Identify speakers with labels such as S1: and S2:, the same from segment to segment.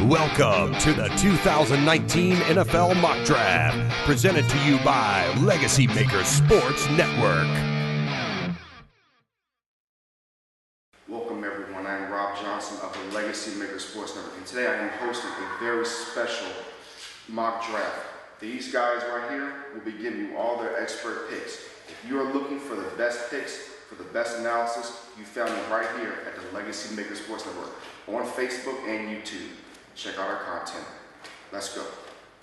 S1: Welcome to the 2019 NFL Mock Draft, presented to you by LegacyMaker Sports Network.
S2: Welcome everyone, I am Rob Johnson of the LegacyMaker Sports Network, and today I am hosting a very special mock draft. These guys right here will be giving you all their expert picks. If you are looking for the best picks, for the best analysis, you found it right here at the LegacyMaker Sports Network on Facebook and YouTube. Check out our content. Let's go.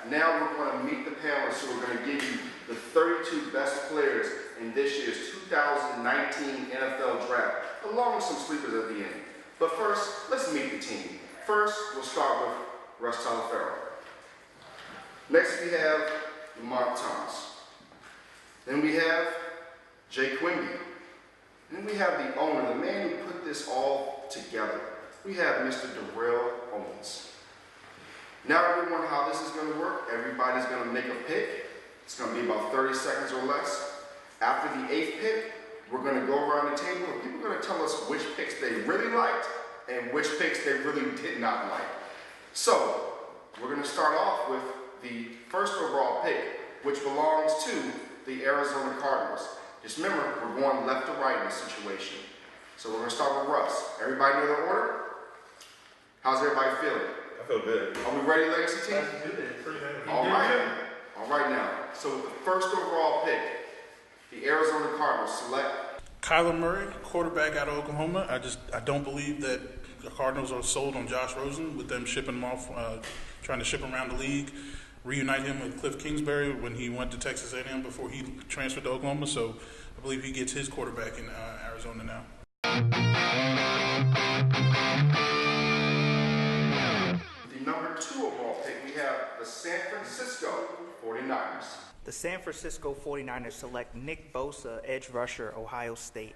S2: Now we're going to meet the panelists who are going to give you the 32 best players in this year's 2019 NFL Draft, along with some sleepers at the end. But first, let's meet the team. First, we'll start with Russ Talaferro. Next, we have Lamont Thomas. Then we have Jay Quimby. Then we have the owner, the man who put this all together. We have Mr. Darrell Owens. Now everyone, how this is going to work, everybody's going to make a pick. It's going to be about 30 seconds or less. After the 8th pick, we're going to go around the table and people are going to tell us which picks they really liked and which picks they really did not like. So, we're going to start off with the first overall pick, which belongs to the Arizona Cardinals. Just remember, we're going left to right in this situation. So we're going to start with Russ. Everybody know their order? How's everybody feeling?
S3: I feel good.
S2: Are we ready, Legacy team? All right. All right now. So with the first overall pick, the Arizona Cardinals select
S4: Kyler Murray, quarterback out of Oklahoma. I don't believe that the Cardinals are sold on Josh Rosen with them shipping him off, trying to ship him around the league, reunite him with Cliff Kingsbury when he went to Texas A&M before he transferred to Oklahoma. So I believe he gets his quarterback in Arizona now.
S2: Number 2 overall pick, we have the San Francisco 49ers.
S5: The San Francisco 49ers select Nick Bosa, edge rusher, Ohio State.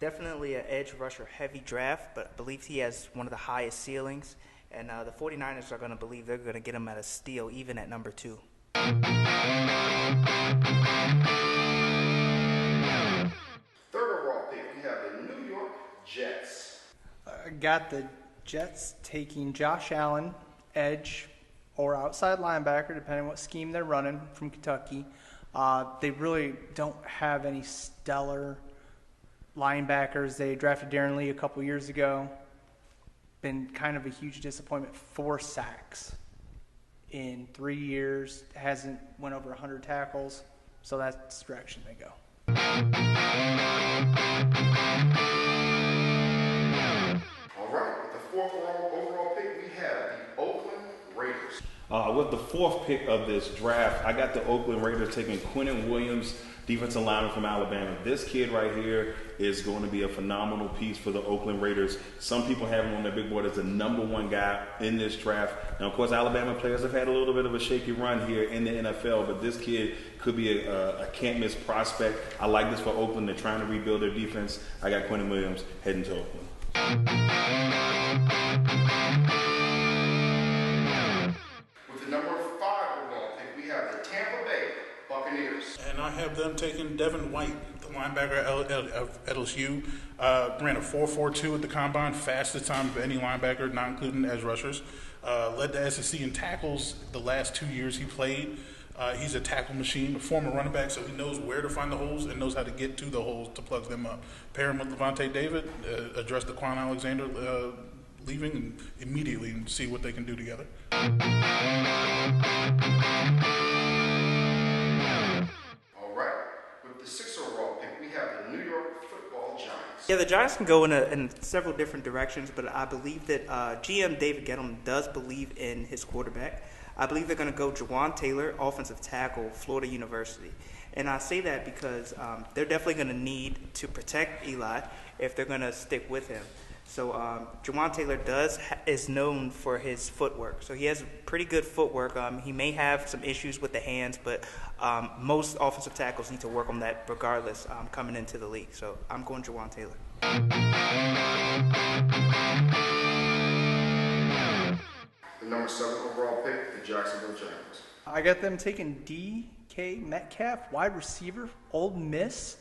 S5: Definitely an edge rusher heavy draft, but I believe he has one of the highest ceilings. And the 49ers are going to believe they're going to get him at a steal, even at number 2.
S2: Third overall pick, we have the New York Jets.
S6: Got the Jets taking Josh Allen, edge or outside linebacker, depending on what scheme they're running, from Kentucky. They really don't have any stellar linebackers. They drafted Darren Lee a couple years ago. Been kind of a huge disappointment. 4 sacks in 3 years. Hasn't went over 100 tackles. So that's the direction they go.
S2: All right, with the 4th overall pick, we have the Oakland Raiders.
S3: With the 4th pick of this draft, I got the Oakland Raiders taking Quinnen Williams, defensive lineman from Alabama. This kid right here is going to be a phenomenal piece for the Oakland Raiders. Some people have him on their big board as the #1 guy in this draft. Now, of course, Alabama players have had a little bit of a shaky run here in the NFL, but this kid could be a can't-miss prospect. I like this for Oakland. They're trying to rebuild their defense. I got Quinnen Williams heading to Oakland.
S2: With the number 5 overall pick, we have the Tampa Bay Buccaneers.
S4: And I have them taking Devin White, the linebacker of LSU. Ran a 4.42 at the combine, fastest time of any linebacker, not including edge rushers. Led the SEC in tackles the last 2 years he played. He's a tackle machine, a former running back, so he knows where to find the holes and knows how to get to the holes to plug them up. Pair him with Levante David, address the Quan Alexander leaving, and immediately see what they can do together.
S2: All right, with the 6th overall pick, we have the New York Football Giants.
S5: Yeah, the Giants can go in several different directions, but I believe that GM David Gettleman does believe in his quarterback. I believe they're going to go Jawan Taylor, offensive tackle, Florida University. And I say that because they're definitely going to need to protect Eli if they're going to stick with him. So Jawan Taylor is known for his footwork. So he has pretty good footwork. He may have some issues with the hands, but most offensive tackles need to work on that regardless coming into the league. So I'm going Jawan Taylor.
S2: The number 7 overall pick, the Jacksonville Jaguars.
S6: I got them taking DK Metcalf, wide receiver, Ole Miss.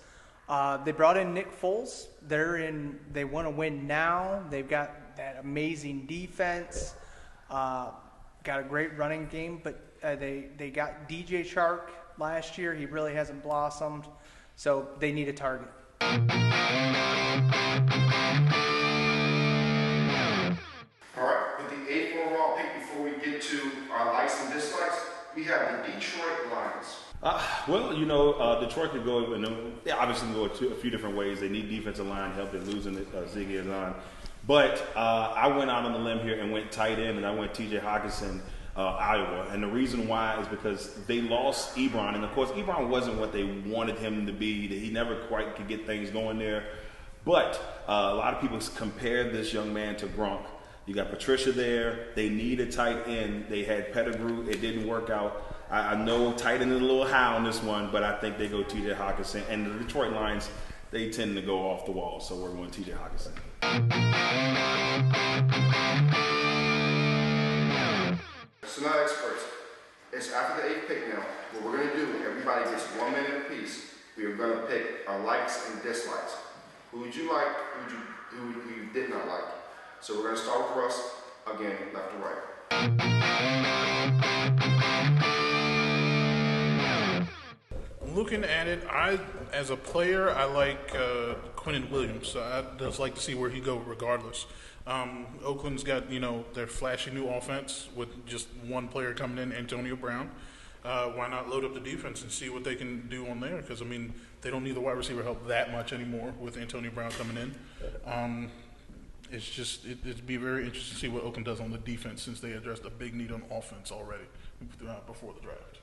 S6: They brought in Nick Foles. They want to win now. They've got that amazing defense. Got a great running game, but they got DJ Shark last year. He really hasn't blossomed, so they need a target.
S2: All right, with the 8th overall pick, before we get to our likes and dislikes, we have the Detroit Lions.
S3: Detroit could go, they obviously can go a few different ways. They need defensive line help. They're losing Ziggy is on. But I went out on the limb here and went tight end, and I went T.J. Hockenson, Iowa. And the reason why is because they lost Ebron. And, of course, Ebron wasn't what they wanted him to be. He never quite could get things going there. But a lot of people compare this young man to Gronk. You got Patricia there. They need a tight end. They had Pettigrew. It didn't work out. I know tight end is a little high on this one, but I think they go T.J. Hockenson. And the Detroit Lions, they tend to go off the wall, so we're going T.J. Hockenson.
S2: So now, experts, it's after the 8th pick now. What we're going to do, everybody gets 1 minute apiece. We are going to pick our likes and dislikes. Who would you like? Who you did not like? So we're going to start with Russ, again, left to right.
S4: Looking at it, as a player, I like Quinnen Williams. I'd just like to see where he go regardless. Oakland's got, their flashy new offense with just one player coming in, Antonio Brown. Why not load up the defense and see what they can do on there? Because, they don't need the wide receiver help that much anymore with Antonio Brown coming in. It'd be very interesting to see what Oakland does on the defense since they addressed a big need on offense already before the draft.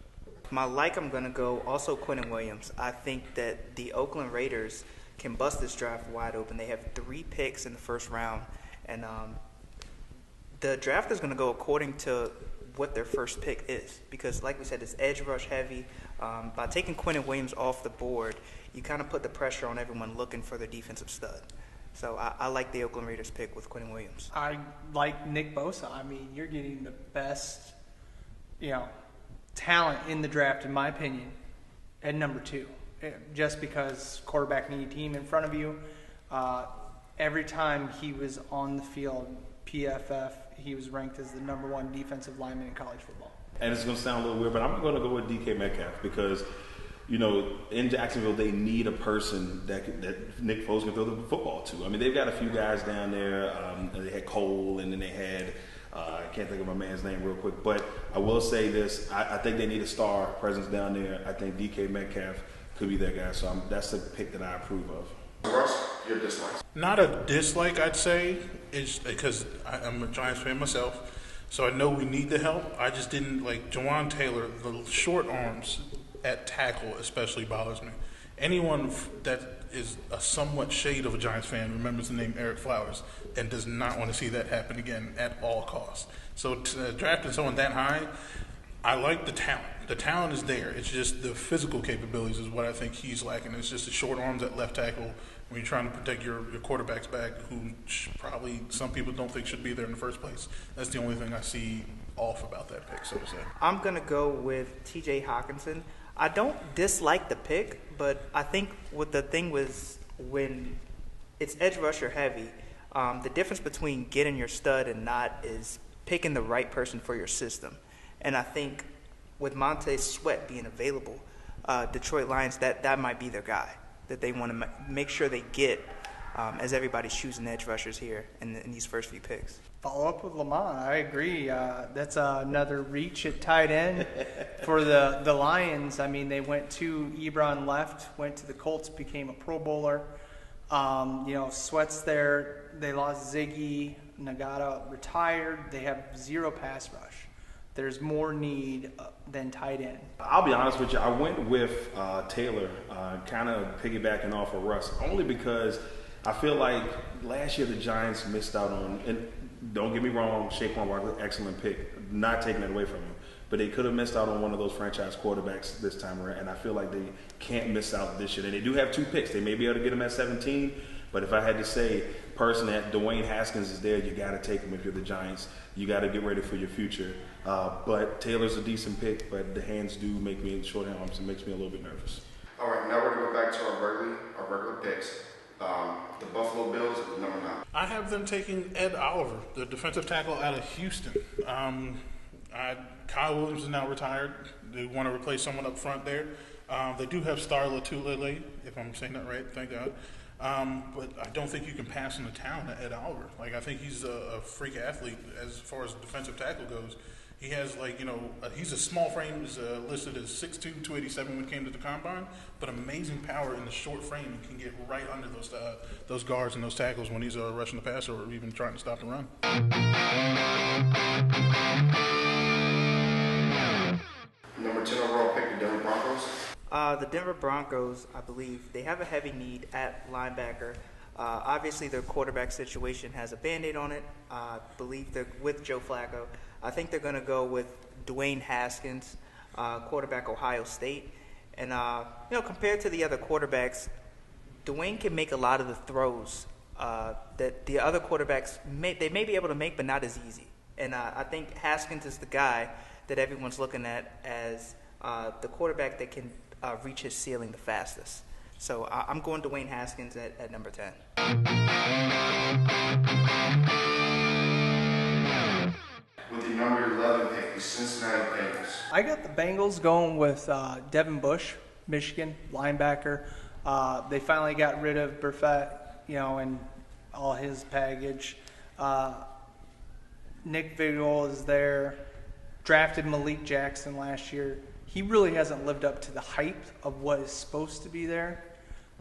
S5: My I'm going to go also Quinnen Williams. I think that the Oakland Raiders can bust this draft wide open. They have 3 picks in the first round, and the draft is going to go according to what their first pick is because, like we said, it's edge rush heavy. By taking Quinnen Williams off the board, you kind of put the pressure on everyone looking for their defensive stud. So I like the Oakland Raiders pick with Quinnen Williams.
S6: I like Nick Bosa. You're getting the best, talent in the draft, in my opinion, at number 2. Just because quarterback need a team in front of you. Every time he was on the field, PFF, he was ranked as the number 1 defensive lineman in college football.
S3: And it's going to sound a little weird, but I'm going to go with DK Metcalf because, in Jacksonville, they need a person that Nick Foles can throw the football to. They've got a few guys down there. They had Cole, and then they had I can't think of my man's name real quick. But I will say this. I think they need a star presence down there. I think DK Metcalf could be that guy. So that's the pick that I approve of.
S2: Russ, your dislikes?
S4: Not a dislike, I'd say. It's because I'm a Giants fan myself. So I know we need the help. I just didn't like Jawan Taylor. The short arms at tackle especially bothers me. Anyone that is a somewhat shade of a Giants fan remembers the name Eric Flowers and does not want to see that happen again at all costs. So drafting someone that high, I like the talent. The talent is there. It's just the physical capabilities is what I think he's lacking. It's just the short arms at left tackle when you're trying to protect your quarterback's back, who probably some people don't think should be there in the first place. That's the only thing I see off about that pick, so to say.
S5: I'm going to go with T.J. Hockenson. I don't dislike the pick, but I think what the thing was when it's edge rusher heavy, the difference between getting your stud and not is picking the right person for your system. And I think with Montez Sweat being available, Detroit Lions, that might be their guy that they want to make sure they get as everybody's choosing edge rushers here in these first few picks.
S6: Follow up with Lamont. I agree. That's another reach at tight end for the Lions. They went to Ebron left, went to the Colts, became a Pro Bowler. Sweat's there. They lost Ziggy. Nagata retired. They have 0 pass rush. There's more need than tight end.
S3: I'll be honest with you. I went with Taylor, kind of piggybacking off of Russ, only because I feel like last year the Giants missed out on, and don't get me wrong, Saquon Barkley, excellent pick, not taking it away from him, but they could have missed out on one of those franchise quarterbacks this time around, and I feel like they can't miss out this year. And they do have 2 picks. They may be able to get him at 17, but if I had to say, personally, that Dwayne Haskins is there, you got to take him if you're the Giants. You got to get ready for your future. But Taylor's a decent pick, but the hands do make me, short arms, it makes me a little bit nervous.
S2: All right, now we're going to go back to our regular picks. The Buffalo Bills is number 9.
S4: I have them taking Ed Oliver, the defensive tackle out of Houston. Kyle Williams is now retired. They want to replace someone up front there. They do have Star Latulele, if I'm saying that right, thank God. But I don't think you can pass on the talent of Ed Oliver. Like, I think he's a freak athlete as far as defensive tackle goes. He has, he's a small frame. He's listed as 6'2", 287 when it came to the combine, but amazing power in the short frame and can get right under those guards and those tackles when he's rushing the passer or even trying to stop the run.
S2: Number 10 overall pick, the Denver Broncos.
S5: The Denver Broncos, I believe, they have a heavy need at linebacker. Obviously, their quarterback situation has a Band-Aid on it. I believe they're with Joe Flacco. I think they're going to go with Dwayne Haskins, quarterback Ohio State. And, compared to the other quarterbacks, Dwayne can make a lot of the throws that the other quarterbacks may be able to make, but not as easy. And I think Haskins is the guy that everyone's looking at as the quarterback that can reach his ceiling the fastest. So I'm going Dwayne Haskins at number 10.
S2: With the number 11 pick, the Cincinnati Bengals.
S6: I got the Bengals going with Devin Bush, Michigan linebacker. They finally got rid of Burfett, and all his baggage. Nick Vigil is there. Drafted Malik Jackson last year. He really hasn't lived up to the hype of what is supposed to be there.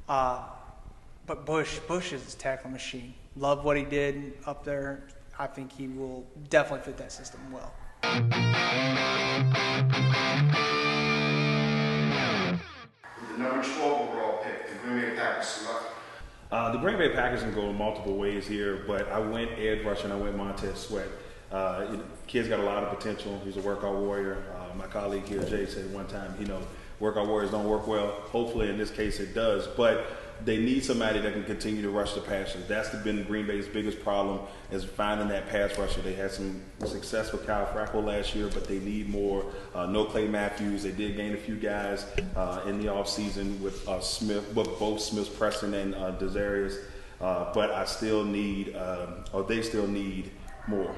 S6: But Bush is a tackle machine. Love what he did up there. I think he will definitely fit that system well.
S2: With the number 12 overall pick, the Green Bay Packers select.
S3: The Green Bay Packers can go multiple ways here, but I went edge rusher and I went Montez Sweat. Kid's got a lot of potential. He's a workout warrior. My colleague here, Jay, said one time, workout warriors don't work well. Hopefully, in this case, it does. But they need somebody that can continue to rush the passer. That's been Green Bay's biggest problem, is finding that pass rusher. They had some success with Kyle Frackel last year, but they need more. No Clay Matthews. They did gain a few guys in the offseason with both Smith Preston and Desarius. But I still need, they still need more.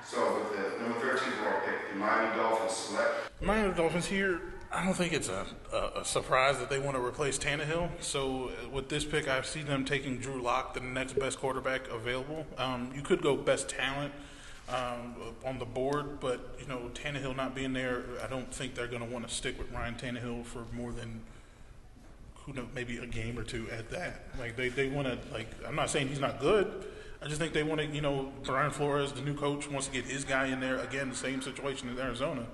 S2: So with the number 13 overall pick, the Miami Dolphins select.
S4: Miami Dolphins here, I don't think it's a surprise that they want to replace Tannehill. So with this pick, I see them taking Drew Lock, the next best quarterback available. You could go best talent on the board, but Tannehill not being there, I don't think they're going to want to stick with Ryan Tannehill for more than maybe a game or two at that. Like they want to, I'm not saying he's not good. I just think they want to, Brian Flores, the new coach, wants to get his guy in there. Again, the same situation in Arizona.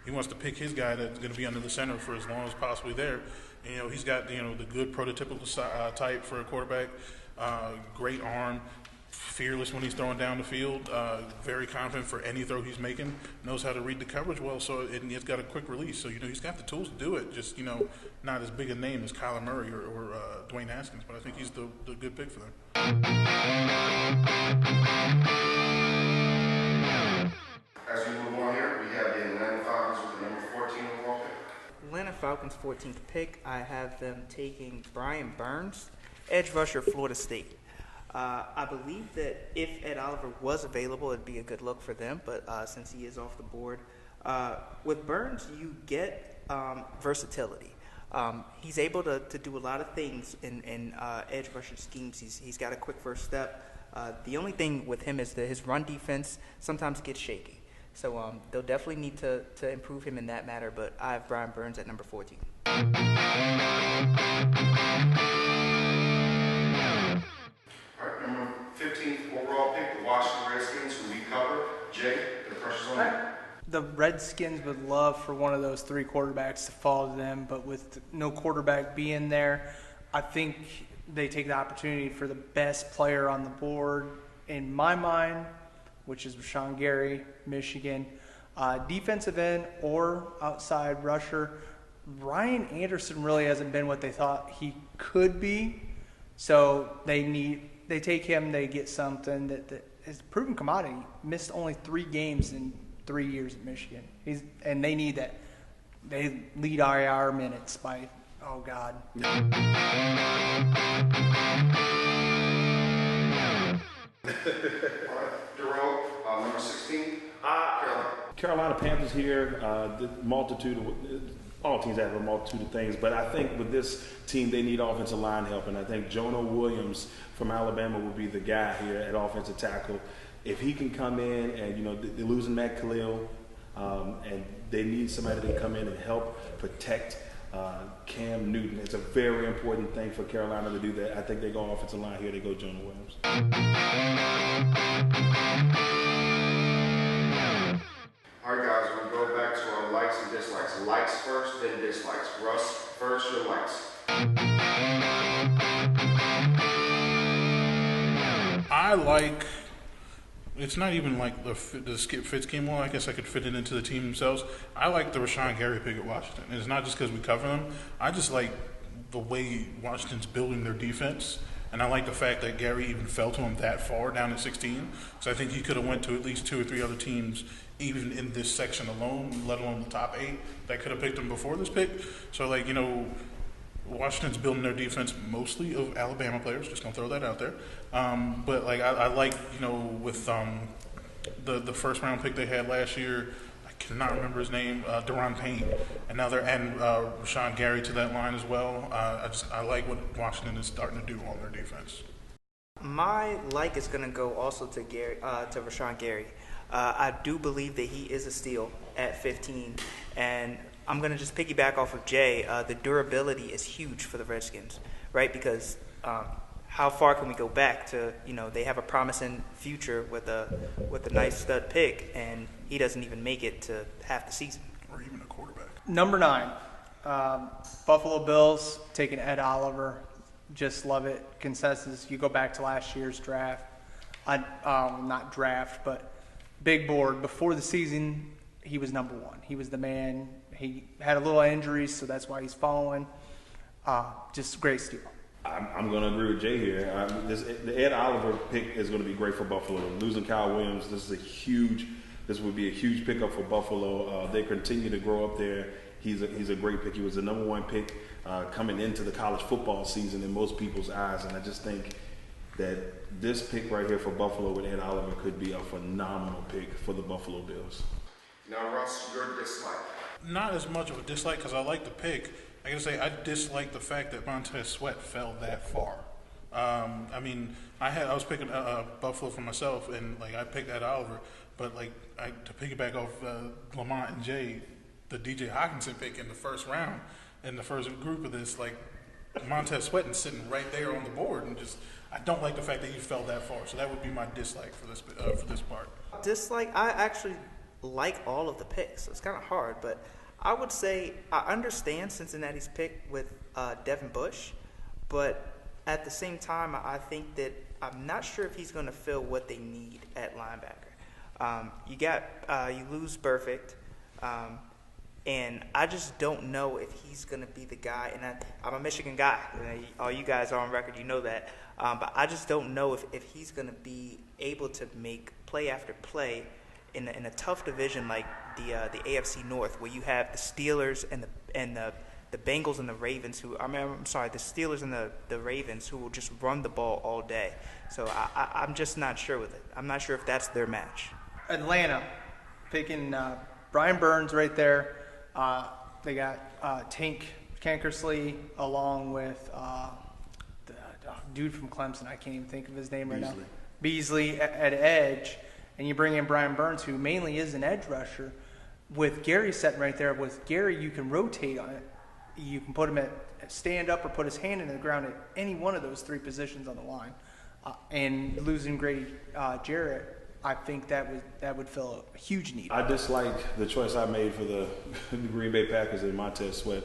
S4: He wants to pick his guy that's going to be under the center for as long as possibly there. And, he's got, the good prototypical type for a quarterback. Great arm, fearless when he's throwing down the field, very confident for any throw he's making, knows how to read the coverage well, and he's got a quick release. So, he's got the tools to do it, just, not as big a name as Kyler Murray or Dwayne Haskins, but I think he's the good pick for them.
S2: As we move on here, we have the Atlanta Falcons with the number 14 overall pick.
S5: Atlanta Falcons 14th pick. I have them taking Brian Burns, edge rusher, Florida State. I believe that if Ed Oliver was available, it'd be a good look for them, but since he is off the board, with Burns, you get versatility. He's able to do a lot of things in edge rusher schemes. He's got a quick first step. The only thing with him is that his run defense sometimes gets shaky. So they'll definitely need to improve him in that matter, but I have Brian Burns at number 14.
S2: All right, number 15th overall pick, the Washington Redskins, who we cover. Jay, the pressure's on you.
S6: The Redskins would love for one of those three quarterbacks to fall to them, but with no quarterback being there, I think they take the opportunity for the best player on the board, in my mind, which is Rashawn Gary, Michigan. Defensive end or outside rusher, Ryan Anderson really hasn't been what they thought he could be. So they take him, they get something that is a proven commodity. Missed only 3 games in 3 years at Michigan. And they need that. they lead IR minutes by, oh God.
S2: Darrell, number 16.
S3: Carolina Panthers here, the multitude of, all teams have a multitude of things, but I think with this team, they need offensive line help, and I think Jonah Williams from Alabama will be the guy here at offensive tackle. If he can come in and, they're losing Nkeal, and they need somebody to come in and help protect Cam Newton. It's a very important thing for Carolina to do that. I think they go offensive line here. They go Jonah Williams.
S2: All right, guys, we're going to go back to our likes and dislikes. Likes first, then dislikes. Russ, first your likes.
S4: I like. It's not even like the skip fit scheme. Well, I guess I could fit it into the team themselves. I like the Rashawn Gary pick at Washington. And it's not just because we cover them. I just like the way Washington's building their defense. And I like the fact that Gary even fell to him that far down at 16. So I think he could have went to at least 2 or 3 other teams, even in this section alone, let alone the top 8, that could have picked him before this pick. So, Washington's building their defense mostly of Alabama players. Just gonna throw that out there. But I like with the first round pick they had last year. I cannot remember his name. Deron Payne, and now they're adding Rashawn Gary to that line as well. I like what Washington is starting to do on their defense.
S5: My like is gonna go also to Rashawn Gary. I do believe that he is a steal at 15, and I'm going to just piggyback off of Jay. The durability is huge for the Redskins, right? Because how far can we go back to, they have a promising future with a nice stud pick, and he doesn't even make it to half the season.
S4: Or even a quarterback.
S6: Number 9, Buffalo Bills taking Ed Oliver. Just love it. Consensus. You go back to last year's draft. Not draft, but big board. Before the season, he was number 1. He was the man. He had a little injuries, so that's why he's following. Just a great steal.
S3: I'm going to agree with Jay here. The Ed Oliver pick is going to be great for Buffalo. Losing Kyle Williams, this would be a huge pickup for Buffalo. They continue to grow up there. He's a great pick. He was the number 1 pick coming into the college football season in most people's eyes, and I just think that this pick right here for Buffalo with Ed Oliver could be a phenomenal pick for the Buffalo Bills.
S2: Now, Russ, your dislike.
S4: Not as much of a dislike because I like the pick. I gotta say I dislike the fact that Montez Sweat fell that far. I was picking Buffalo for myself, and I picked Ed Oliver, but to piggyback off Lamont and Jay, the DJ Hawkinson pick in the first round, in the first group of this, Montez Sweat is sitting right there on the board, and I don't like the fact that he fell that far. So that would be my dislike for this part.
S5: Dislike, I actually like all of the picks. It's kind of hard, but I would say I understand Cincinnati's pick with Devin Bush, but at the same time, I think that I'm not sure if he's going to fill what they need at linebacker. You lose Perfect, and I just don't know if he's going to be the guy. And I'm a Michigan guy. All you guys are on record, you know that. But I just don't know if he's going to be able to make play after play in a tough division like the AFC North, where you have the Steelers and the Bengals and the Ravens, the Steelers and the Ravens, who will just run the ball all day. So I'm just not sure with it. I'm not sure if that's their match.
S6: Atlanta, picking Brian Burns right there. They got Tank Kankersley along with the dude from Clemson. I can't even think of his name right now. Beasley at edge. And you bring in Brian Burns, who mainly is an edge rusher. With Gary sitting right there, with Gary, you can rotate on it. You can put him at stand up or put his hand in the ground at any one of those 3 positions on the line. And losing Grady Jarrett, I think that would fill a huge need.
S3: I dislike the choice I made for the Green Bay Packers and Montez Sweat.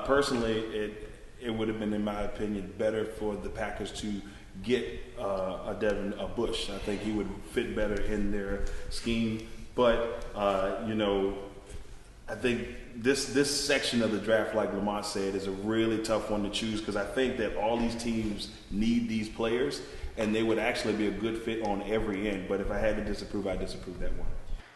S3: Personally, it would have been, in my opinion, better for the Packers to get a Devin Bush. I think he would fit better in their scheme. But I think this section of the draft, like Lamont said, is a really tough one to choose, because I think that all these teams need these players, and they would actually be a good fit on every end. But if I had to disapprove, I'd disapprove that one.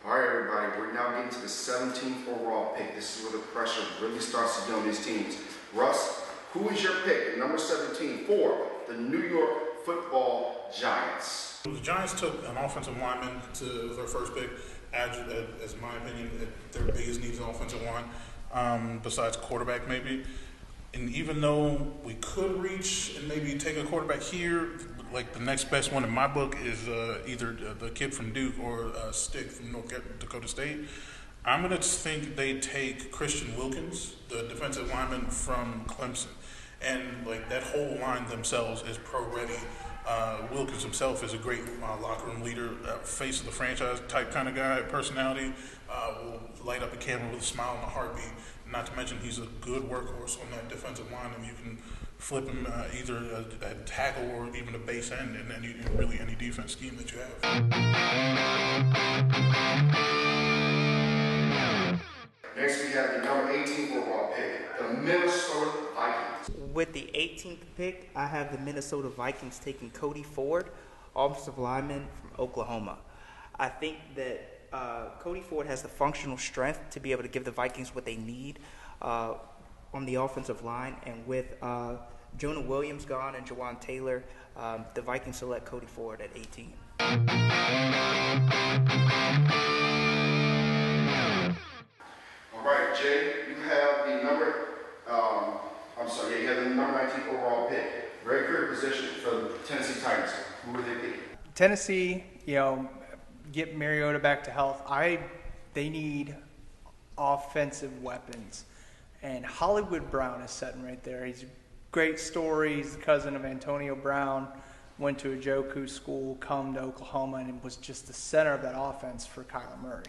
S2: All right, everybody, we're now getting to the 17th overall pick. This is where the pressure really starts to get on these teams. Russ, who is your pick at number 17 for the New York Football Giants?
S4: The Giants took an offensive lineman to their first pick, as in my opinion, their biggest needs an offensive line, besides quarterback maybe. And even though we could reach and maybe take a quarterback here, like the next best one in my book is either the kid from Duke or Stick from North Dakota State. I'm going to think they take Christian Wilkins, the defensive lineman from Clemson. And like that whole line themselves is pro-ready. Wilkins himself is a great locker room leader, face of the franchise type kind of guy, personality, will light up a camera with a smile and a heartbeat. Not to mention he's a good workhorse on that defensive line, and you can flip him either a tackle or even a base end in really any defense scheme that you have.
S2: Next we have the number 18 overall pick, the Minnesota Vikings.
S5: With the 18th pick, I have the Minnesota Vikings taking Cody Ford, offensive lineman from Oklahoma. I think that Cody Ford has the functional strength to be able to give the Vikings what they need on the offensive line. And with Jonah Williams gone and Jawan Taylor, the Vikings select Cody Ford at 18.
S2: All right, Jay, you have the number, you have the number 19 overall pick. Very clear position for the Tennessee Titans. Who were they picking?
S6: Tennessee, get Mariota back to health. They need offensive weapons. And Hollywood Brown is sitting right there. He's a great story. He's the cousin of Antonio Brown. Went to a Joku school, come to Oklahoma, and was just the center of that offense for Kyler Murray.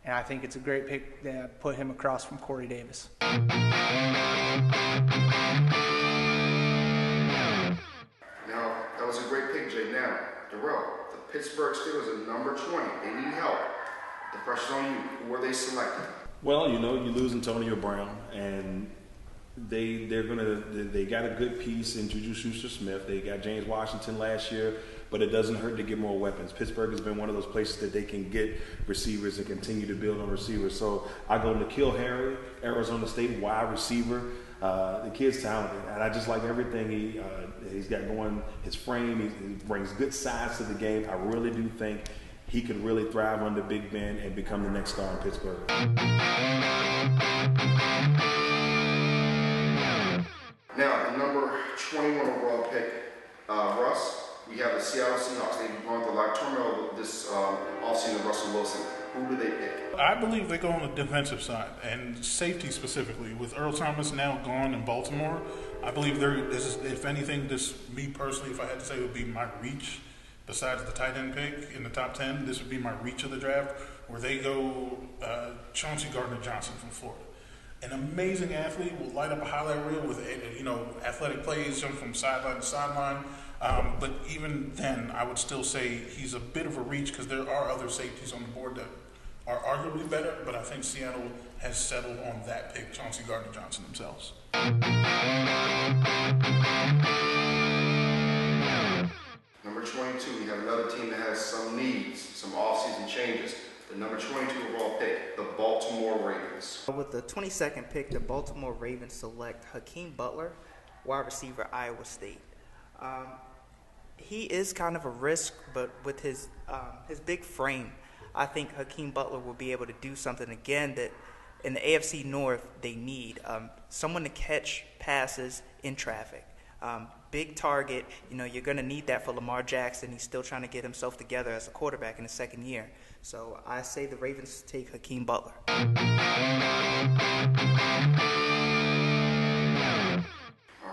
S6: And I think it's a great pick to put him across from Corey Davis.
S2: Now, that was a great pick, Jay. Now, Darrell, the Pittsburgh Steelers are number 20. They need help. The pressure's on you. Who are they selecting?
S3: Well, you lose Antonio Brown, and they got a good piece in Juju Schuster-Smith. They got James Washington last year, but it doesn't hurt to get more weapons. Pittsburgh has been one of those places that they can get receivers and continue to build on receivers. So I go Nkeal Harry, Arizona State wide receiver. The kid's talented, and I just like everything he's got going. His frame, he brings good size to the game. I really do think he could really thrive under Big Ben and become the next star in Pittsburgh.
S2: Now, the number 21 overall pick, Russ, we have the Seattle Seahawks. They've gone through a lot of turmoil this offseason of Russell Wilson. Who do they pick?
S4: I believe they go on the defensive side, and safety specifically. With Earl Thomas now gone in Baltimore, I believe if anything, me personally, if I had to say, it would be my reach. Besides the tight end pick in the top 10, this would be my reach of the draft, where they go Chauncey Gardner-Johnson from Florida. An amazing athlete, will light up a highlight reel with athletic plays, jump from sideline to sideline. But even then, I would still say he's a bit of a reach because there are other safeties on the board that are arguably better, but I think Seattle has settled on that pick, Chauncey Gardner-Johnson themselves.
S2: Number 22, we have another team that has some needs, some offseason changes. The number 22 overall pick, the Baltimore Ravens.
S5: With the 22nd pick, the Baltimore Ravens select Hakeem Butler, wide receiver, Iowa State. He is kind of a risk, but with his big frame, I think Hakeem Butler will be able to do something again that in the AFC North they need. Someone to catch passes in traffic. Big target, you're going to need that for Lamar Jackson. He's still trying to get himself together as a quarterback in his second year. So I say the Ravens take Hakeem Butler.
S2: All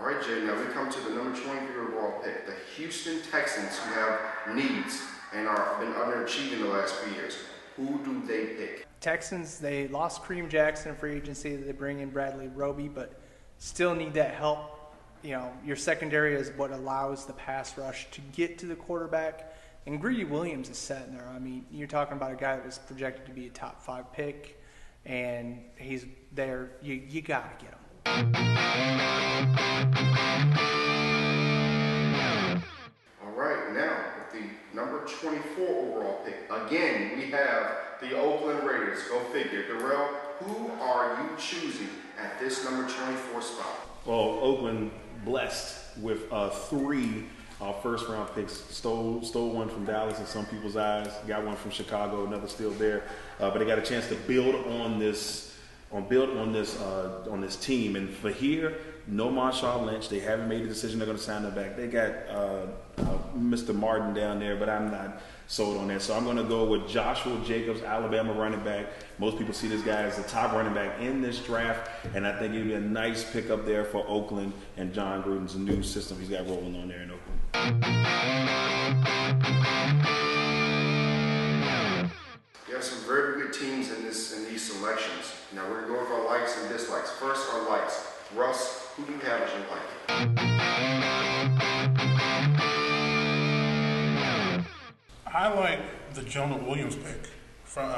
S2: right, Jay, now we come to the number 23 overall pick, the Houston Texans, who have needs and have been underachieving the last few years. Who do they pick?
S6: Texans, they lost Kareem Jackson in free agency. They bring in Bradley Roby, but still need that help. Your secondary is what allows the pass rush to get to the quarterback. And Greedy Williams is sitting there. I mean, you're talking about a guy that was projected to be a top 5 pick, and he's there. You got to get him.
S2: All right, now with the number 24 overall pick, again, we have the Oakland Raiders. Go figure. Darrell, who are you choosing at this number 24 spot?
S3: Well, Oakland blessed with 3 first-round picks. Stole one from Dallas in some people's eyes. Got one from Chicago. Another still there. But they got a chance to build on this team. And for here, no Marshawn Lynch. They haven't made a decision they're going to sign him back. They got Mr. Martin down there, but I'm not sold on that. So I'm going to go with Joshua Jacobs, Alabama running back. Most people see this guy as the top running back in this draft, and I think it'd be a nice pickup there for Oakland and John Gruden's new system he's got rolling on there in Oakland.
S2: You have some very good teams in these selections. Now we're going to go with our likes and dislikes. First, our likes. Russ, who do you have as your like?
S4: I like the Jonah Williams pick from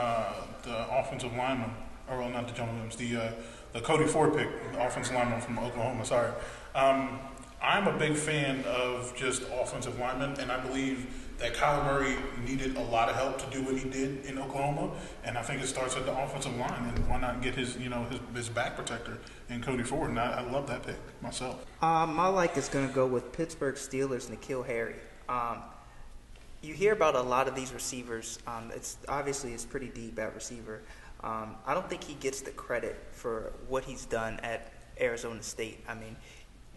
S4: the offensive lineman, or well, not the Jonah Williams, the Cody Ford pick, the offensive lineman from Oklahoma. Sorry. I'm a big fan of just offensive linemen, and I believe that Kyler Murray needed a lot of help to do what he did in Oklahoma, and I think it starts at the offensive line. And why not get his back protector in Cody Ford? And I love that pick myself.
S5: My like is going to go with Pittsburgh Steelers, Nkeal Harry. You hear about a lot of these receivers. It's pretty deep at receiver. I don't think he gets the credit for what he's done at Arizona State. I mean,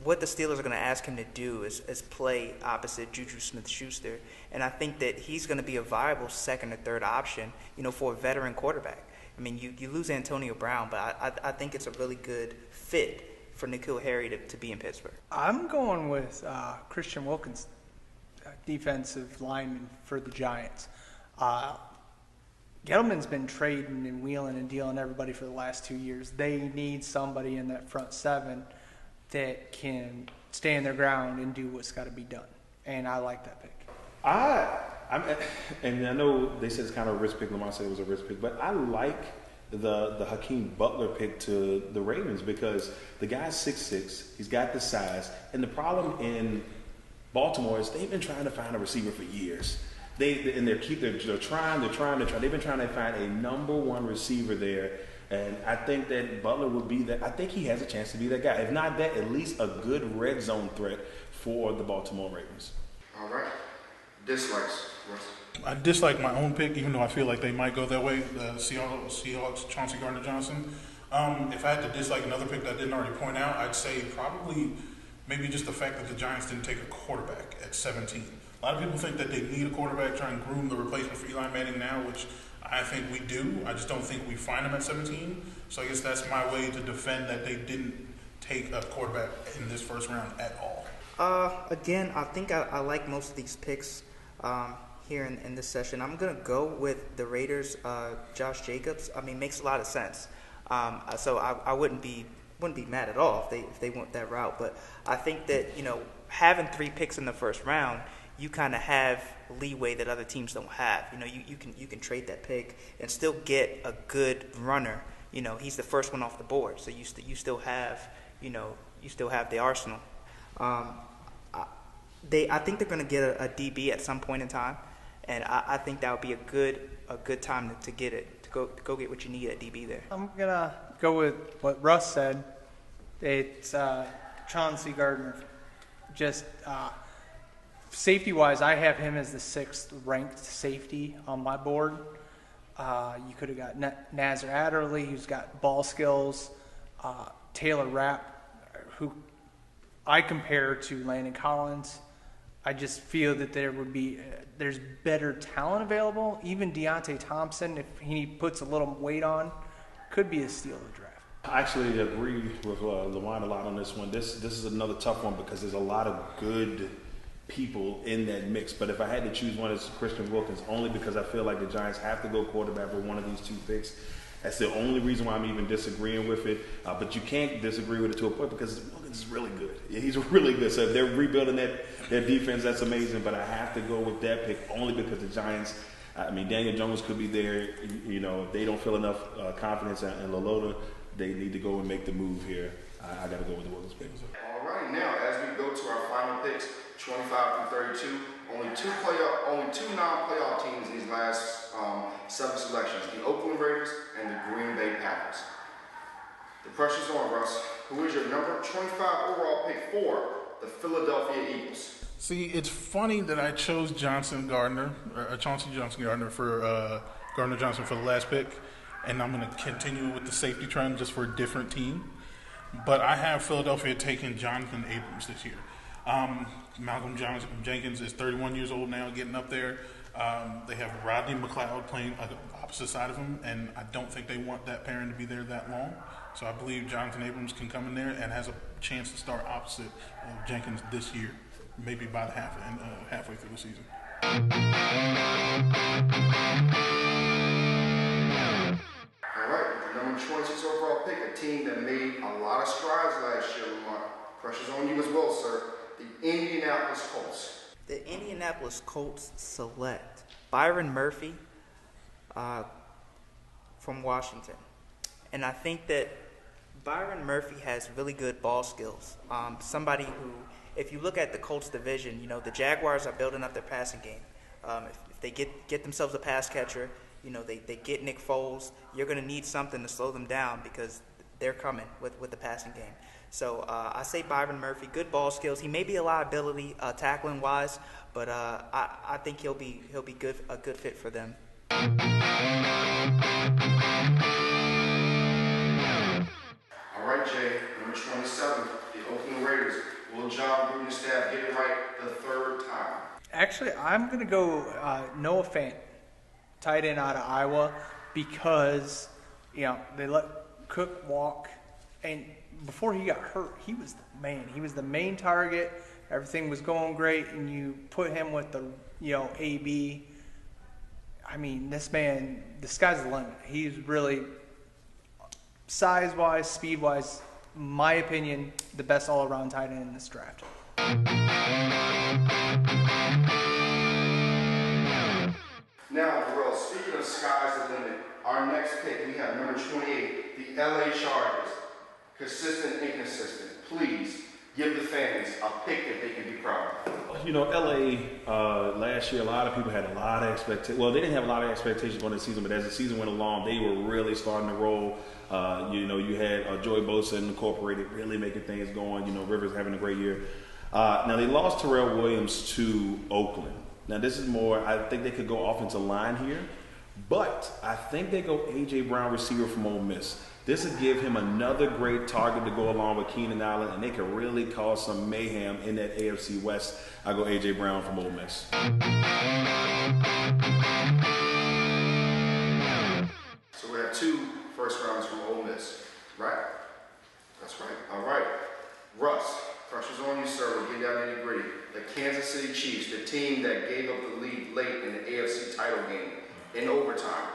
S5: what the Steelers are going to ask him to do is play opposite Juju Smith-Schuster, and I think that he's going to be a viable second or third option, for a veteran quarterback. I mean, you lose Antonio Brown, but I think it's a really good fit for Nkeal Harry to be in Pittsburgh.
S6: I'm going with Christian Wilkins, defensive lineman for the Giants. Gettleman's been trading and wheeling and dealing everybody for the last 2 years. They need somebody in that front seven that can stand their ground and do what's got to be done. And I like that pick.
S3: And I know they said it's kind of a risk pick. Lamar said it was a risk pick, but I like the Hakeem Butler pick to the Ravens because the guy's 6'6", he's got the size, and the problem in Baltimore is they've been trying to find a receiver for years. They're trying. They've been trying to find a number one receiver there. And I think that Butler would be that. I think he has a chance to be that guy. If not that, at least a good red zone threat for the Baltimore Ravens.
S2: All right. Dislikes, Russ.
S4: I dislike my own pick, even though I feel like they might go that way. The Seahawks, Chauncey Gardner-Johnson. If I had to dislike another pick that I didn't already point out, I'd say probably maybe just the fact that the Giants didn't take a quarterback at 17. A lot of people think that they need a quarterback, try and groom the replacement for Eli Manning now, which I think we do. I just don't think we find him at 17. So I guess that's my way to defend that they didn't take a quarterback in this first round at all.
S5: Again, I think I like most of these picks here in this session. I'm going to go with the Raiders, Josh Jacobs. I mean, makes a lot of sense. So I wouldn't be mad at all if they went that route. But I think that, having 3 picks in the first round, you kind of have leeway that other teams don't have. You can trade that pick and still get a good runner. He's the first one off the board, so you still have the arsenal. I think they're going to get a DB at some point in time, and I think that would be a good time to get it, to go get what you need at DB there.
S6: I'm gonna go with what Russ said. It's Chauncey Gardner. Just safety-wise, I have him as the 6th ranked safety on my board. You could have got Nazir Adderley, who's got ball skills. Taylor Rapp, who I compare to Landon Collins. I just feel that there's better talent available. Even Deontay Thompson, if he puts a little weight on, could be a steal of the draft.
S3: I actually agree with LeWine a lot on this one. This is another tough one because there's a lot of good people in that mix. But if I had to choose one, it's Christian Wilkins, only because I feel like the Giants have to go quarterback with one of these 2 picks. That's the only reason why I'm even disagreeing with it. But you can't disagree with it to a point because Wilkins is really good. Yeah, he's really good. So if they're rebuilding their defense, that's amazing. But I have to go with that pick only because the Giants, Daniel Jones could be there. If they don't feel enough confidence in Lolota, they need to go and make the move here. I got to go with the Wilkins pick.
S2: All right, now as we go to our final picks, 25 through 32, only only two non-playoff teams in these last 7 selections: the Oakland Raiders and the Green Bay Packers. The pressure's on, Russ. Who is your number 25 overall pick for the Philadelphia Eagles?
S4: See, it's funny that I chose Chauncey Gardner for Gardner Johnson for the last pick, and I'm going to continue with the safety trend just for a different team. But I have Philadelphia taking Jonathan Abrams this year. Malcolm Jenkins is 31 years old now, getting up there. They have Rodney McLeod playing on the opposite side of him, and I don't think they want that pairing to be there that long. So I believe Jonathan Abrams can come in there and has a chance to start opposite Jenkins this year, maybe by the halfway through the season.
S2: All right, the number 26 overall pick, a team that made a lot of strides last year, Lamar. Pressure's on you as well, sir. The Indianapolis Colts.
S5: The Indianapolis Colts select Byron Murphy from Washington. And I think that Byron Murphy has really good ball skills. Somebody who, if you look at the Colts division, you know, the Jaguars are building up their passing game. If they get themselves a pass catcher, you know, they get Nick Foles, you're going to need something to slow them down because they're coming with the passing game. So I say Byron Murphy, good ball skills. He may be a liability tackling wise, but I think he'll be a good fit for them.
S2: All right, Jay, number 27, the Oakland Raiders. Will John Gruden staff get it right the third time?
S6: Actually, I'm going to go Noah Fant, tight end out of Iowa, because, you know, they let Cook walk, and before he got hurt, he was the man. He was the main target. Everything was going great, and you put him with the, you know, AB. I mean, this man, the sky's the limit. He's really, size-wise, speed-wise, my opinion, the best all-around tight end in this draft.
S2: Now, Darrell, speaking of sky's the limit, our next pick, we have number 28, the LA Chargers. Consistent, inconsistent. Please give the fans a pick that they can be proud of.
S3: You know, LA last year, a lot of people had a lot of expectations. Well, they didn't have a lot of expectations going into the season, but as the season went along, they were really starting to roll. You know, you had Joey Bosa Incorporated really making things going. You know, Rivers having a great year. Now, they lost Terrell Williams to Oakland. Now, this is more, I think they could go offensive line here, but I think they go A.J. Brown, receiver from Ole Miss. This would give him another great target to go along with Keenan Allen, and they could really cause some mayhem in that AFC West. I go A.J. Brown from Ole Miss.
S2: So we have 2 first rounds from Ole Miss, right? That's right. All right. Russ, pressure's on you, sir. We'll get down nitty gritty. The Kansas City Chiefs, the team that gave up the lead late in the AFC title game in overtime.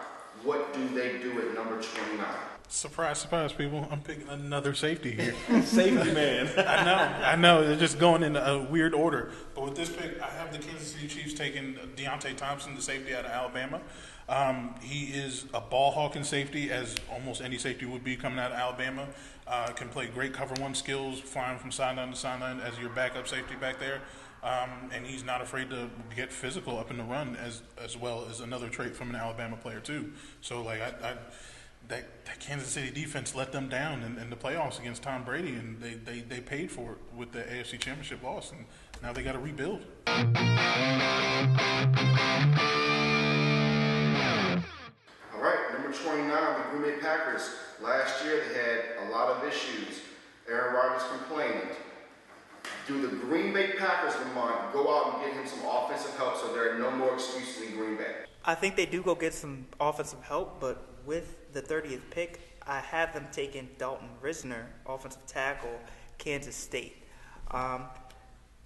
S2: What do they do at number 29?
S4: Surprise, surprise, people. I'm picking another safety here.
S3: Safety man.
S4: I know. They're just going in a weird order. But with this pick, I have the Kansas City Chiefs taking Deontay Thompson, the safety out of Alabama. He is a ball-hawking safety, as almost any safety would be coming out of Alabama. Can play great cover one skills, flying from sideline to sideline as your backup safety back there. And he's not afraid to get physical up in the run as well as another trait from an Alabama player, too. So, like, that Kansas City defense let them down in the playoffs against Tom Brady, and they paid for it with the AFC Championship loss, and now they got to rebuild.
S2: All right, number 29, the Green Bay Packers. Last year they had a lot of issues. Aaron Rodgers complained. Do the Green Bay Packers, Lamont, go out and get him some offensive help so there are no more excuses in Green Bay?
S5: I think they do go get some offensive help, but with the 30th pick, I have them taking Dalton Risner, offensive tackle, Kansas State.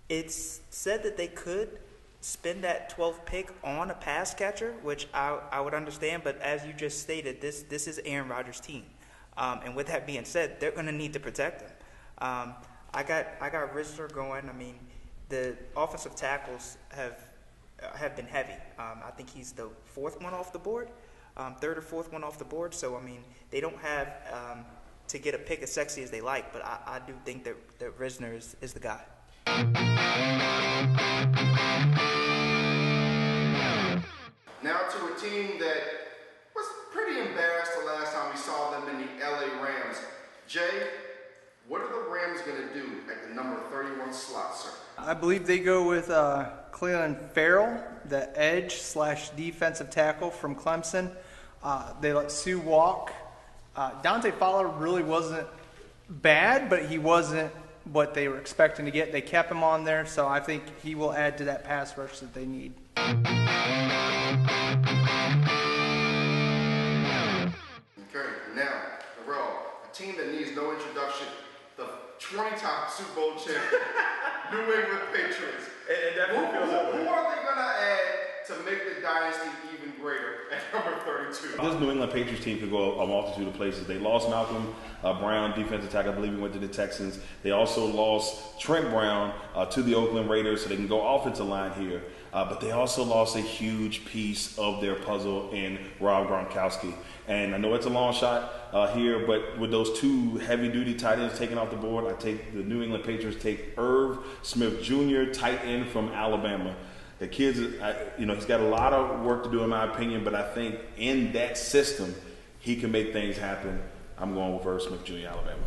S5: It's said that they could spend that 12th pick on a pass catcher, which I would understand, but as you just stated, this is Aaron Rodgers' team. And with that being said, they're going to need to protect him. I got Risner going. I mean, the offensive tackles have been heavy. I think he's the 4th one off the board. 3rd or 4th one off the board. So, I mean, they don't have to get a pick as sexy as they like, but I do think that Risner is the guy.
S2: Now to a team that was pretty embarrassed the last time we saw them in the LA Rams. Jay, what are the Rams going to do at the number 31 slot, sir?
S6: I believe they go with Clelin Ferrell, the edge/defensive tackle from Clemson. They let Sue walk. Dante Fowler really wasn't bad, but he wasn't what they were expecting to get. They kept him on there, so I think he will add to that pass rush that they need.
S2: Okay, now, Terrell, a team that needs no introduction, the 20-time Super Bowl champion, New England Patriots.
S3: It definitely feels that way.
S2: Who are they going to add to make the dynasty even greater at number 32?
S3: This New England Patriots team could go a multitude of places. They lost Malcolm Brown, defensive tackle. I believe he went to the Texans. They also lost Trent Brown to the Oakland Raiders, so they can go offensive line here. But they also lost a huge piece of their puzzle in Rob Gronkowski. And I know it's a long shot here, but with those two heavy-duty tight ends taken off the board, I take the New England Patriots take Irv Smith Jr., tight end from Alabama. The kid's, he's got a lot of work to do in my opinion, but I think in that system, he can make things happen. I'm going with Irv Smith Jr., Alabama.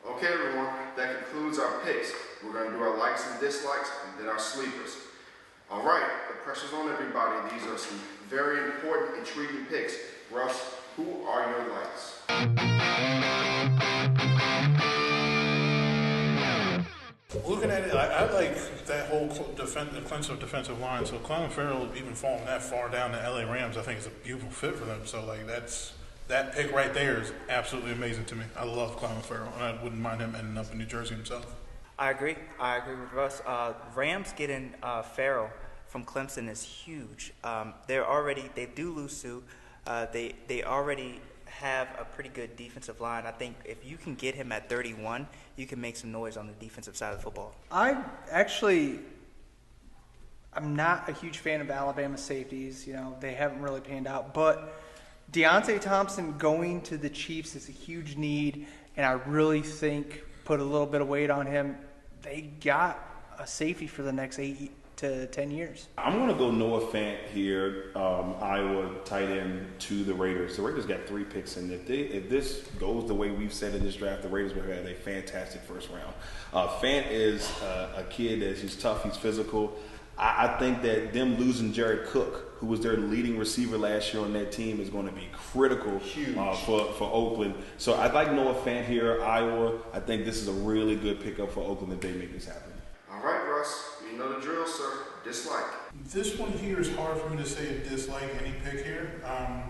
S2: Okay, everyone, that concludes our picks. We're going to do our likes and dislikes and then our sleepers. All right, the pressure's on everybody. These are some very important, intriguing picks. Russ, who are your likes?
S4: Looking at it, I like that whole Clemson defensive line. So Clelin Ferrell even falling that far down to LA Rams, I think is a beautiful fit for them. So that pick right there is absolutely amazing to me. I love Clelin Ferrell, and I wouldn't mind him ending up in New Jersey himself.
S5: I agree with Russ. Rams getting Ferrell from Clemson is huge. They do lose Sue. They already have a pretty good defensive line. I think if you can get him at 31, you can make some noise on the defensive side of football. I'm not a huge fan of Alabama safeties. They haven't really panned out. But Deontay Thompson going to the Chiefs is a huge need, and I really think put a little bit of weight on him. They got a safety for the next 8 to 10 years. I'm
S3: going to go Noah Fant here, Iowa tight end to the Raiders. The Raiders got 3 picks, and if this goes the way we've said in this draft, the Raiders will have a fantastic first round. Fant is a kid he's tough, he's physical. I think that them losing Jared Cook, who was their leading receiver last year on that team, is going to be critical for Oakland. So I'd like Noah Fant here, Iowa. I think this is a really good pickup for Oakland if they make this happen.
S2: All right, Russ. You know the drill, sir. Dislike.
S4: This one here is hard for me to say a dislike any pick here. I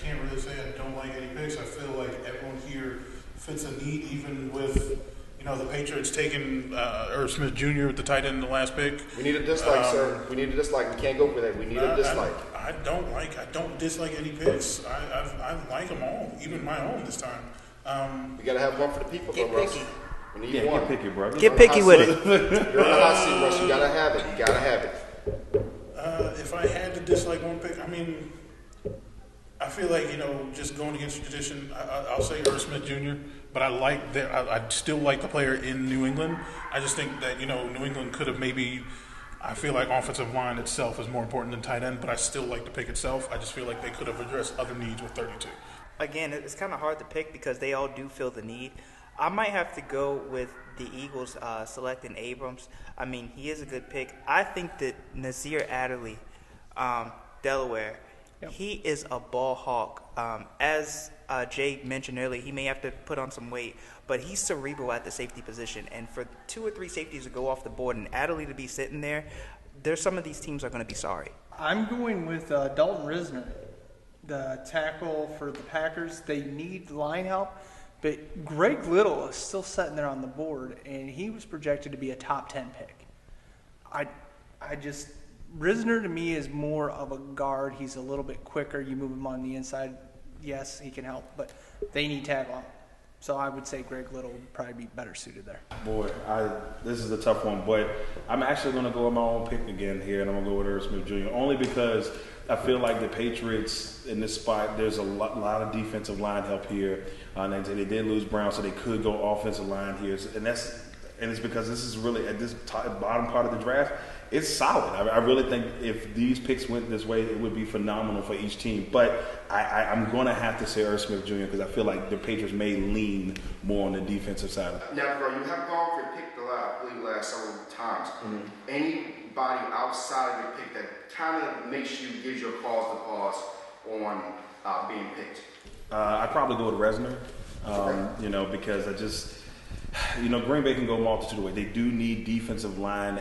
S4: can't really say I don't like any picks. I feel like everyone here fits a need, even with the Patriots taking Irv Smith Jr. with the tight end in the last pick.
S2: We need a dislike, sir. We need a dislike. We can't go for that. We need a dislike.
S4: I don't dislike any picks. I like them all, even my own this time.
S2: We gotta have one for the people,
S5: Get
S2: Russ.
S5: picky.
S2: We need one.
S3: Get picky, bro.
S5: Get picky with it.
S2: You're on the hot seat, Russ. You gotta have it. You gotta have it.
S4: If I had to dislike one pick, I feel like just going against tradition. I'll say Irv Smith Jr. But I still like the player in New England. I just think that New England could have maybe. I feel like offensive line itself is more important than tight end, but I still like the pick itself. I just feel like they could have addressed other needs with 32.
S5: Again, it's kind of hard to pick because they all do feel the need. I might have to go with the Eagles selecting Abrams. He is a good pick. I think that Nasir Adderley, Delaware, he is a ball hawk. As Jay mentioned earlier, he may have to put on some weight, but he's cerebral at the safety position. And for 2 or 3 safeties to go off the board and Adderley to be sitting there, some of these teams are going to be sorry.
S6: I'm going with Dalton Risner, the tackle for the Packers. They need line help. But Greg Little is still sitting there on the board, and he was projected to be a top 10 pick. Risner to me is more of a guard. He's a little bit quicker. You move him on the inside, yes, he can help, but they need tackle. So I would say Greg Little would probably be better suited there.
S3: Boy, this is a tough one, but I'm actually going to go with my own pick again here, and I'm going to go with Irv Smith Jr. only because I feel like the Patriots in this spot, there's a lot of defensive line help here. They did lose Brown, so they could go offensive line here. And and it's because this is really at this bottom part of the draft. It's solid. I really think if these picks went this way, it would be phenomenal for each team. But I'm going to have to say Irv Smith Jr. because I feel like the Patriots may lean more on the defensive side.
S2: Now, bro, you have gone for your pick the last several times. Anybody outside of your pick that kind of gives you a cause to pause on being picked?
S3: I'd probably go with Resner, because Green Bay can go a multitude of ways. They do need offensive line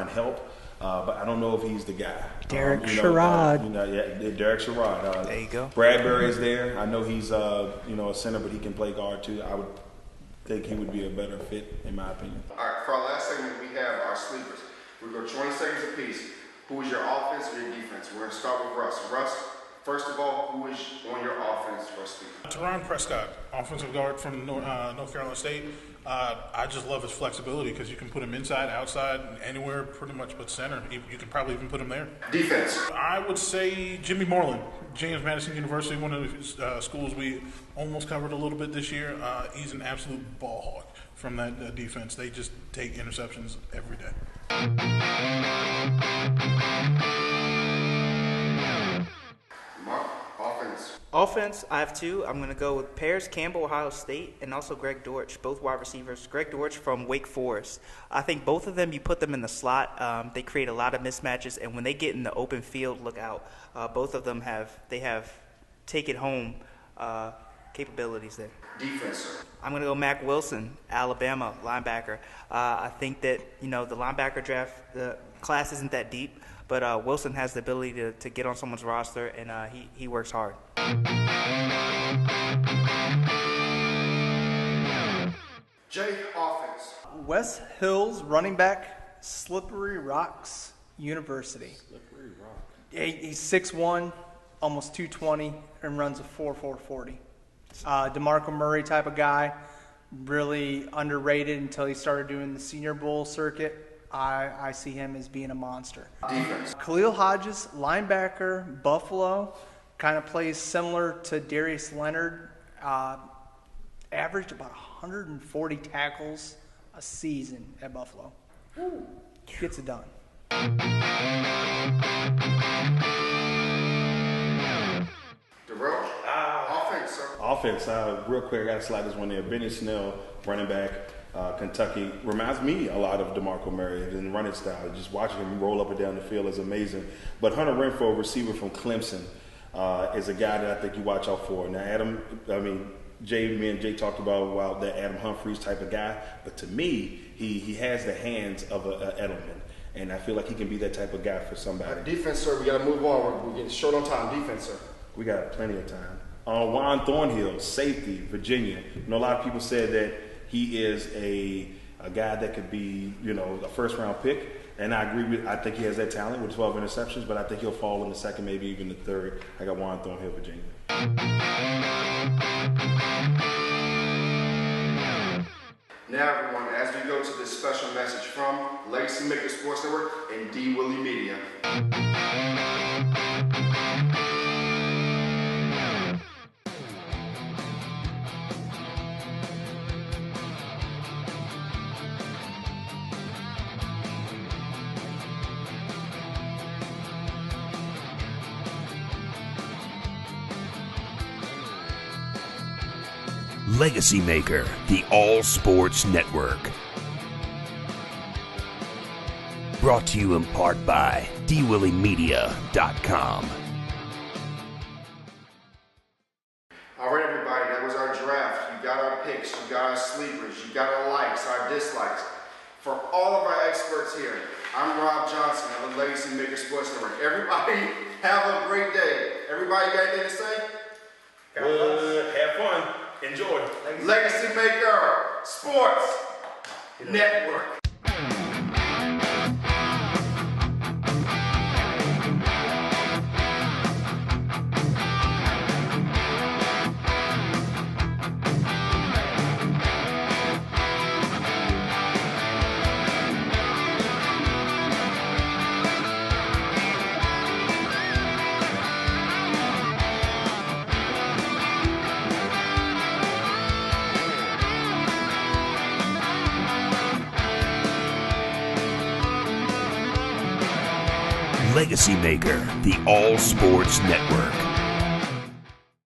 S3: help, but I don't know if he's the guy.
S6: Derek Sherrod.
S3: Derek Sherrod.
S5: There you go.
S3: Bradbury's there. I know he's a center, but he can play guard too. I would think he would be a better fit, in my opinion.
S2: All right, for our last segment, we have our sleepers. We'll go 20 seconds apiece. Who is your offense or your defense? We're going to start with Russ. Russ, first of all, who is on your offense for a sleeper?
S4: Teron Prescott, offensive guard from North Carolina State. I just love his flexibility because you can put him inside, outside, anywhere pretty much but center. You can probably even put him there.
S2: Defense.
S4: I would say Jimmy Moreland, James Madison University, one of the schools we almost covered a little bit this year. He's an absolute ball hog from that defense. They just take interceptions every day.
S2: Mark, offense.
S5: Offense, I have two. I'm going to go with Paris Campbell, Ohio State, and also Greg Dortch, both wide receivers. Greg Dortch from Wake Forest. I think both of them, you put them in the slot, they create a lot of mismatches, and when they get in the open field, look out. Both of them have take it home capabilities there.
S2: Defense.
S5: I'm going to go Mac Wilson, Alabama linebacker. I think that, the linebacker draft, the class isn't that deep, but Wilson has the ability to get on someone's roster, and he works hard.
S2: Jay, offense.
S6: Wes Hills, running back, Slippery Rocks University.
S3: Slippery Rock.
S6: He's 6'1", almost 220, and runs a 4.40. DeMarco Murray type of guy, really underrated until he started doing the Senior Bowl circuit. I see him as being a monster.
S2: Defense.
S6: Khalil Hodges, linebacker, Buffalo, kind of plays similar to Darius Leonard. Averaged about 140 tackles a season at Buffalo. Gets it done.
S2: Darrell, offense, sir.
S3: Offense, real quick, I got to slide this one there. Benny Snell, running back, Kentucky, reminds me a lot of DeMarco Murray in running style. Just watching him roll up and down the field is amazing. But Hunter Renfrow, receiver from Clemson, is a guy that I think you watch out for. Now, me and Jay talked about that Adam Humphries type of guy, but to me, he has the hands of a Edelman, and I feel like he can be that type of guy for somebody.
S2: Defense, sir. We got to move on. We're getting short on time. Defense, sir.
S3: We got plenty of time. Juan Thornhill, safety, Virginia. A lot of people said that he is a guy that could be, a first-round pick, and I agree with. I think he has that talent with 12 interceptions, but I think he'll fall in the second, maybe even the third. I got Juan Thornhill, Virginia.
S2: Now, everyone, as we go to this special message from LegacyMaker Sports Network and Willy Media.
S1: LegacyMaker, the All Sports Network. Brought to you in part by DWillyMedia.com.
S2: All right, everybody, that was our draft. You got our picks, you got our sleepers, you got our likes, our dislikes. For all of our experts here, I'm Rob Johnson of the LegacyMaker Sports Network. Everybody, have a great day. Everybody got anything to say?
S3: Have fun. Enjoy.
S2: LegacyMaker Sports Network.
S1: Legacy Maker, the All Sports Network.